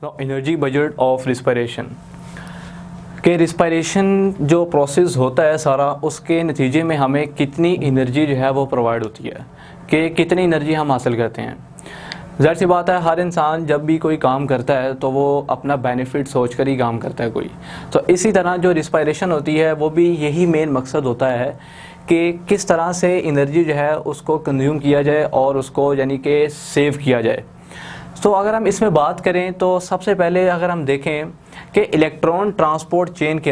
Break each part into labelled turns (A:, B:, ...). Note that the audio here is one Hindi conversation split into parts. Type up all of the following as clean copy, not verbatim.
A: एनर्जी बजट ऑफ रिस्पायरेशन के रिस्पायरेशन जो प्रोसेस होता है सारा, उसके नतीजे में हमें कितनी एनर्जी जो है वो प्रोवाइड होती है कि कितनी एनर्जी हम हासिल करते हैं। ज़ाहिर सी बात है, हर इंसान जब भी कोई काम करता है तो वो अपना बेनिफिट सोच कर ही काम करता है कोई। तो इसी तरह जो रिस्पायरेशन होती है वो भी यही मेन मकसद होता है कि किस तरह से एनर्जी जो है उसको कंज्यूम किया जाए और उसको यानी कि सेव किया जाए। तो अगर हम इसमें बात करें तो सबसे पहले अगर हम देखें कि इलेक्ट्रॉन ट्रांसपोर्ट चेन के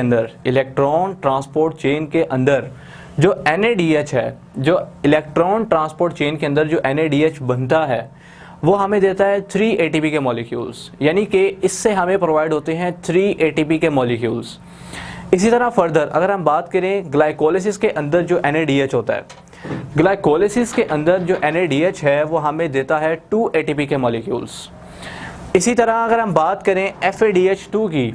A: अंदर जो NADH है, जो इलेक्ट्रॉन ट्रांसपोर्ट चेन के अंदर जो NADH बनता है वो हमें देता है 3 ATP के मॉलिक्यूल्स, यानी कि इससे हमें प्रोवाइड होते हैं 3 ATP के मॉलिक्यूल्स। इसी तरह फर्दर अगर हम बात करें ग्लाइकोलिसिस के अंदर जो NADH होता है, ग्लाइकोलिसिस के अंदर जो NADH है वो हमें देता है 2 ATP के मॉलिक्यूल्स। इसी तरह अगर हम बात करें FADH2 की,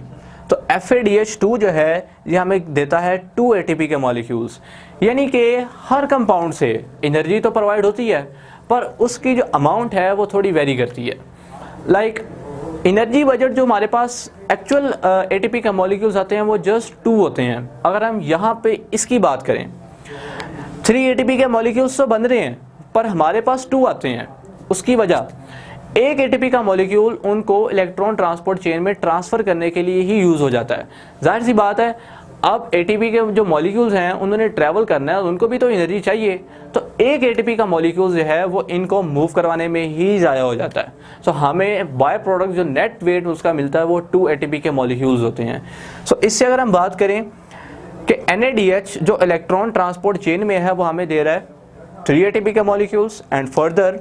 A: तो FADH2 जो है ये हमें देता है 2 ATP के मॉलिक्यूल्स। यानी कि हर कंपाउंड से एनर्जी तो प्रोवाइड होती है पर उसकी जो अमाउंट है वो थोड़ी वेरी करती है। लाइक एनर्जी बजट जो हमारे पास एक्चुअल ATP के मॉलिक्यूल्स आते हैं वो जस्ट 2 होते हैं। अगर हम यहाँ पे इसकी बात करें, 3 ATP के मॉलिक्यूल्स तो बन रहे हैं पर हमारे पास 2 आते हैं। उसकी वजह, एक ATP का मॉलिक्यूल उनको इलेक्ट्रॉन ट्रांसपोर्ट चेन में ट्रांसफ़र करने के लिए ही यूज़ हो जाता है। जाहिर सी बात है, अब ATP के जो मॉलिक्यूल्स हैं उन्होंने ट्रैवल करना है, उनको भी तो एनर्जी चाहिए। तो एक ATP का मॉलिक्यूल जो है वो इनको मूव करवाने में ही ज़ाया हो जाता है। सो हमें बाय प्रोडक्ट जो नेट वेट उसका मिलता है वो 2 ATP के मॉलिक्यूल्स होते हैं। सो इससे अगर हम बात करें कि NADH जो इलेक्ट्रॉन ट्रांसपोर्ट चेन में है वो हमें दे रहा है 3 ATP के molecules, and further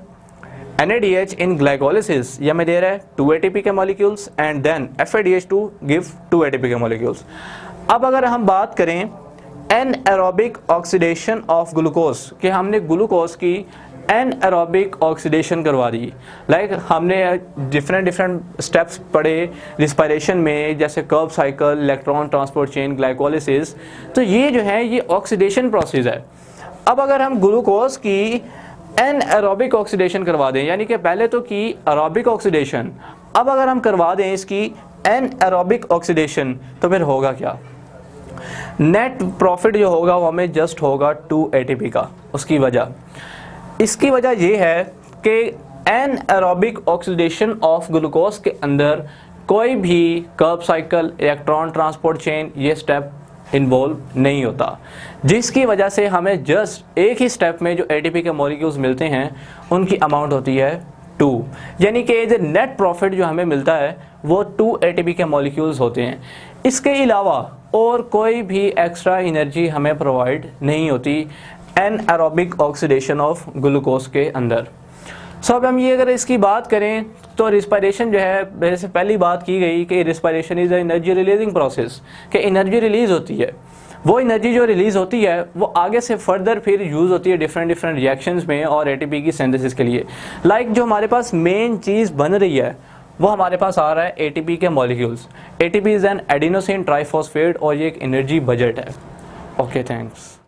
A: NADH in glycolysis ये हमें दे रहा है 2 ATP के molecules, and then FADH2 give 2 ATP के मॉलिक्यूल्स। अब अगर हम बात करें एनएरोबिक ऑक्सीडेशन ऑफ ग्लूकोज, कि हमने ग्लूकोज की एनएरोबिक ऑक्सीडेशन करवा दी। लाइक हमने डिफरेंट स्टेप्स पढ़े रिस्पायरेशन में, जैसे Krebs cycle, electron transport chain, glycolysis. तो ये जो है ये ऑक्सीडेशन प्रोसेस है। अब अगर हम ग्लूकोज की एनएरोबिक ऑक्सीडेशन करवा दें, यानी कि पहले तो की एरोबिक ऑक्सीडेशन, अब अगर हम करवा दें इसकी एनएरोबिक ऑक्सीडेशन, तो फिर होगा क्या? नेट प्रॉफिट जो होगा वो हमें जस्ट होगा 2 ATP का। उसकी वजह, इसकी वजह ये है कि एनएरोबिक ऑक्सीडेशन ऑफ ग्लूकोज के अंदर कोई भी Krebs cycle, electron transport chain ये स्टेप इन्वॉल्व नहीं होता, जिसकी वजह से हमें जस्ट एक ही स्टेप में जो ATP के मॉलिक्यूल्स मिलते हैं उनकी अमाउंट होती है 2। यानी कि जो नेट प्रॉफिट जो हमें मिलता है वो 2 ATP के मॉलिक्यूल्स होते हैं। इसके अलावा और कोई भी एक्स्ट्रा एनर्जी हमें प्रोवाइड नहीं होती एनएरोबिक ऑक्सीडेशन ऑफ ग्लूकोज के अंदर। सो अब हम ये अगर इसकी बात करें तो रिस्पायरेशन जो है, मेरे से पहली बात की गई कि respiration is energy releasing process, कि एनर्जी रिलीज़ होती है। वो एनर्जी जो रिलीज़ होती है वो आगे से फर्दर फिर यूज़ होती है डिफरेंट रिएक्शंस में और ATP की सिंथेसिस के लिए। लाइक जो हमारे पास मेन चीज़ बन रही है वो हमारे पास आ रहा है ATP के molecules. ATP is an adenosine triphosphate और ये एक एनर्जी बजट है। Okay, thanks.